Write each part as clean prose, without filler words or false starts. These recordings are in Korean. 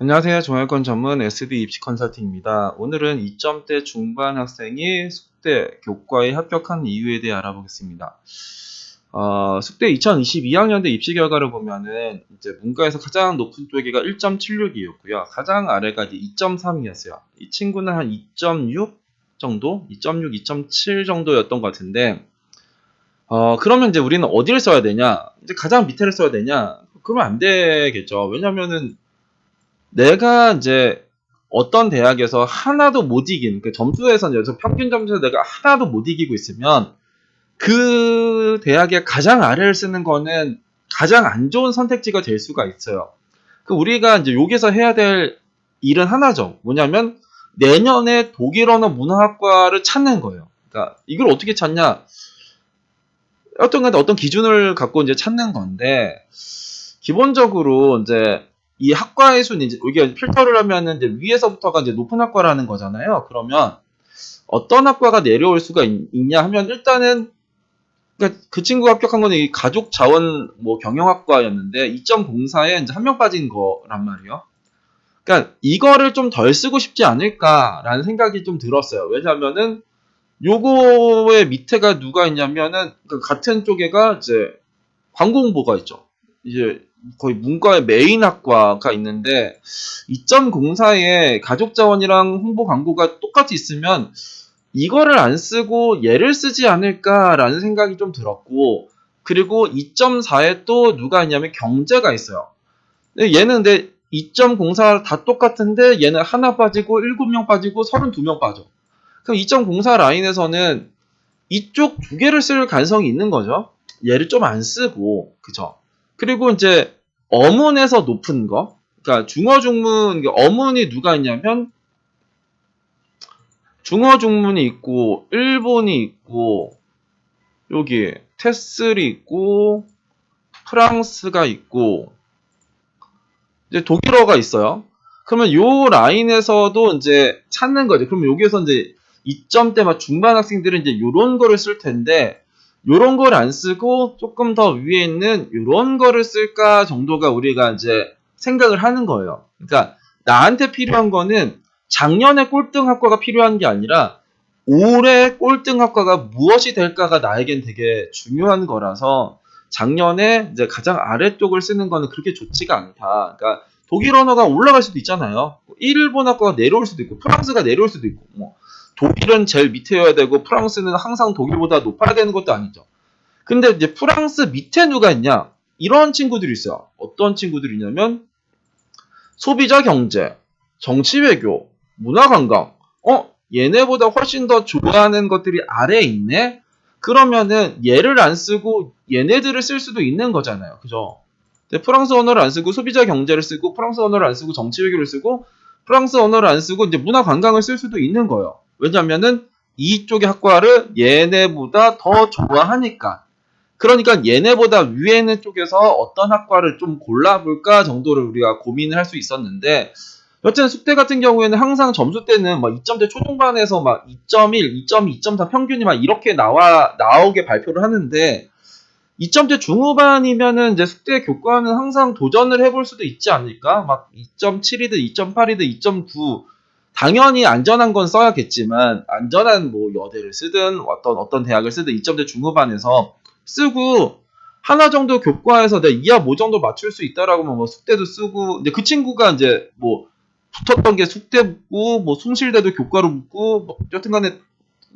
안녕하세요. 종합권 전문 SD 입시 컨설팅입니다. 오늘은 2점대 중반 학생이 숙대 교과에 합격한 이유에 대해 알아보겠습니다. 숙대 2022학년대 입시 결과를 보면은 이제 문과에서 가장 높은 쪽이가 1.76이었고요. 가장 아래가 이제 2.3이었어요. 이 친구는 한 2.6 정도, 2.6, 2.7 정도였던 것 같은데, 그러면 이제 우리는 어디를 써야 되냐? 이제 가장 밑에를 써야 되냐? 그러면 안 되겠죠. 왜냐면은 내가 이제 어떤 대학에서 하나도 못 이긴, 그 점수에서 여기서 평균 점수에서 내가 하나도 못 이기고 있으면 그 대학의 가장 아래를 쓰는 거는 가장 안 좋은 선택지가 될 수가 있어요. 그 우리가 이제 여기서 해야 될 일은 하나죠. 뭐냐면 내년에 독일 언어 문화학과를 찾는 거예요. 그러니까 이걸 어떻게 찾냐? 어떤 기준을 갖고 이제 찾는 건데, 기본적으로 이제 이 학과의 순위, 이게 필터를 하면은 이제 위에서부터가 이제 높은 학과라는 거잖아요. 그러면 어떤 학과가 내려올 수가 있냐 하면, 일단은 그러니까 그 친구가 합격한 거는 이 가족 자원 뭐 경영학과였는데 2.04에 이제 한 명 빠진 거란 말이에요. 그러니까 이거를 좀 덜 쓰고 싶지 않을까라는 생각이 좀 들었어요. 왜냐면은 요거의 밑에가 누가 있냐면은 그 같은 쪽에가 이제 광고 홍보가 있죠. 이제 거의 문과의 메인 학과가 있는데 2.04에 가족 자원이랑 홍보 광고가 똑같이 있으면 이거를 안 쓰고 얘를 쓰지 않을까라는 생각이 좀 들었고, 그리고 2.4에 또 누가 있냐면 경제가 있어요. 얘는 근데 2.04 다 똑같은데 얘는 하나 빠지고 7명 빠지고 32명 빠져. 그럼 2.04 라인에서는 이쪽 두 개를 쓸 가능성이 있는 거죠. 얘를 좀 안 쓰고, 그죠? 그리고 이제 어문에서 높은 거, 그러니까 중어 중문, 어문이 누가 있냐면 중어 중문이 있고 일본이 있고 여기 테슬이 있고 프랑스가 있고 이제 독일어가 있어요. 그러면 요 라인에서도 이제 찾는 거죠. 그러면 여기에서 이제 2점대 막 중반 학생들은 이제 요런 거를 쓸 텐데, 요런 걸 안 쓰고 조금 더 위에 있는 요런 거를 쓸까 정도가 우리가 이제 생각을 하는 거예요. 그러니까 나한테 필요한 거는 작년에 꼴등 학과가 필요한 게 아니라 올해 꼴등 학과가 무엇이 될까가 나에겐 되게 중요한 거라서, 작년에 이제 가장 아래쪽을 쓰는 거는 그렇게 좋지가 않다. 그러니까 독일 언어가 올라갈 수도 있잖아요. 일본 학과가 내려올 수도 있고 프랑스가 내려올 수도 있고, 뭐 독일은 제일 밑에여야 되고 프랑스는 항상 독일보다 높아야 되는 것도 아니죠. 근데 이제 프랑스 밑에 누가 있냐? 이런 친구들이 있어요. 어떤 친구들이냐면 소비자 경제, 정치 외교, 문화 관광. 얘네보다 훨씬 더 좋아하는 것들이 아래에 있네? 그러면은 얘를 안 쓰고 얘네들을 쓸 수도 있는 거잖아요. 그죠? 프랑스 언어를 안 쓰고 소비자 경제를 쓰고 프랑스 언어를 안 쓰고 정치 외교를 쓰고 프랑스 언어를 안 쓰고 이제 문화 관광을 쓸 수도 있는 거예요. 왜냐면은 이쪽의 학과를 얘네보다 더 좋아하니까. 그러니까 얘네보다 위에 있는 쪽에서 어떤 학과를 좀 골라볼까 정도를 우리가 고민을 할 수 있었는데, 여튼 숙대 같은 경우에는 항상 점수 때는 막 2점대 초중반에서 막 2.1, 2.2, 2.4 평균이 막 이렇게 나오게 발표를 하는데, 2점대 중후반이면은 이제 숙대 교과는 항상 도전을 해볼 수도 있지 않을까? 막 2.7이든 2.8이든 2.9. 당연히 안전한 건 써야겠지만, 안전한 뭐 여대를 쓰든 어떤 대학을 쓰든 2점대 중후반에서 쓰고, 하나 정도 교과에서 내 2하 5 정도 맞출 수 있다라고 하면 뭐 숙대도 쓰고, 근데 그 친구가 이제 뭐 붙었던 게 숙대 붙고, 뭐 숭실대도 교과로 붙고, 뭐 여튼간에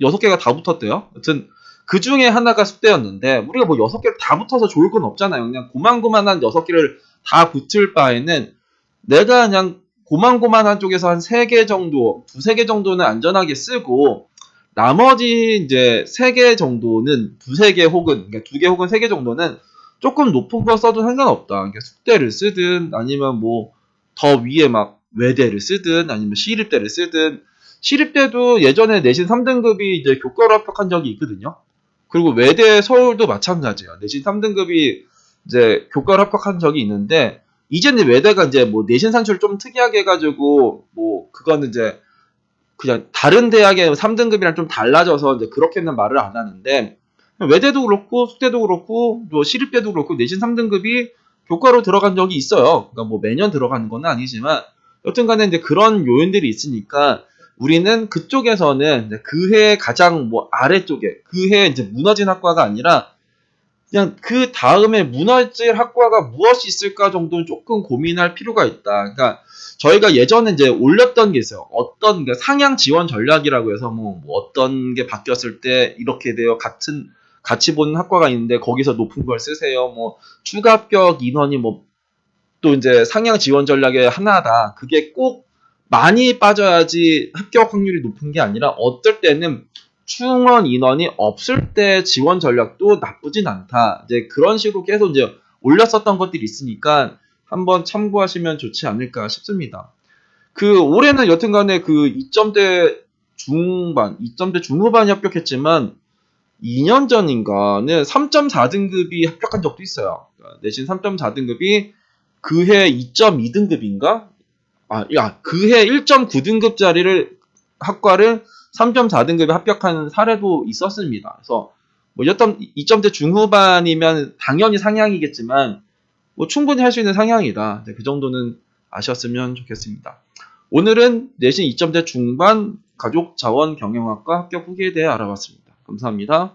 6개가 다 붙었대요. 여튼 그 중에 하나가 숙대였는데, 우리가 뭐 6개를 다 붙어서 좋을 건 없잖아요. 그냥 고만고만한 6개를 다 붙을 바에는 내가 그냥 고만고만한 쪽에서 한 3개 정도, 2-3개 정도는 안전하게 쓰고, 나머지 이제 3개 정도는 2-3개 혹은, 그러니까 2개 혹은 3개 정도는 조금 높은 거 써도 상관없다. 그러니까 숙대를 쓰든 아니면 뭐 더 위에 막 외대를 쓰든 아니면 시립대를 쓰든, 시립대도 예전에 내신 3등급이 이제 교과로 합격한 적이 있거든요. 그리고 외대 서울도 마찬가지야. 내신 3등급이 이제 교과로 합격한 적이 있는데, 이제는 외대가 이제 뭐 내신 산출 좀 특이하게 해가지고 뭐 그거는 이제 그냥 다른 대학의 3등급이랑 좀 달라져서 이제 그렇게는 말을 안 하는데, 외대도 그렇고 숙대도 그렇고 뭐 시립대도 그렇고 내신 3등급이 교과로 들어간 적이 있어요. 그러니까 뭐 매년 들어가는 건 아니지만 여튼간에 이제 그런 요인들이 있으니까 우리는 그쪽에서는 그해 가장 뭐 아래쪽에 그해 이제 무너진 학과가 아니라 그냥 그 다음에 무너질 학과가 무엇이 있을까 정도는 조금 고민할 필요가 있다. 그러니까 저희가 예전에 이제 올렸던 게 있어요. 어떤 상향 지원 전략이라고 해서 뭐 어떤 게 바뀌었을 때 이렇게 돼요. 같이 보는 학과가 있는데 거기서 높은 걸 쓰세요. 뭐 추가 합격 인원이 뭐 또 이제 상향 지원 전략의 하나다. 그게 꼭 많이 빠져야지 합격 확률이 높은 게 아니라 어떨 때는 충원 인원이 없을 때 지원 전략도 나쁘진 않다. 이제 그런 식으로 계속 이제 올렸었던 것들이 있으니까 한번 참고하시면 좋지 않을까 싶습니다. 그 올해는 여튼간에 그 2점대 중반, 2점대 중후반이 합격했지만 2년 전인가는 3.4등급이 합격한 적도 있어요. 그러니까 내신 3.4등급이 그해 2.2등급인가? 그해 1.9등급짜리를 학과를 3.4등급에 합격한 사례도 있었습니다. 그래서 뭐 2점대 중후반이면 당연히 상향이겠지만 뭐 충분히 할 수 있는 상향이다. 그 정도는 아셨으면 좋겠습니다. 오늘은 내신 2점대 중반 가족자원경영학과 합격 후기에 대해 알아봤습니다. 감사합니다.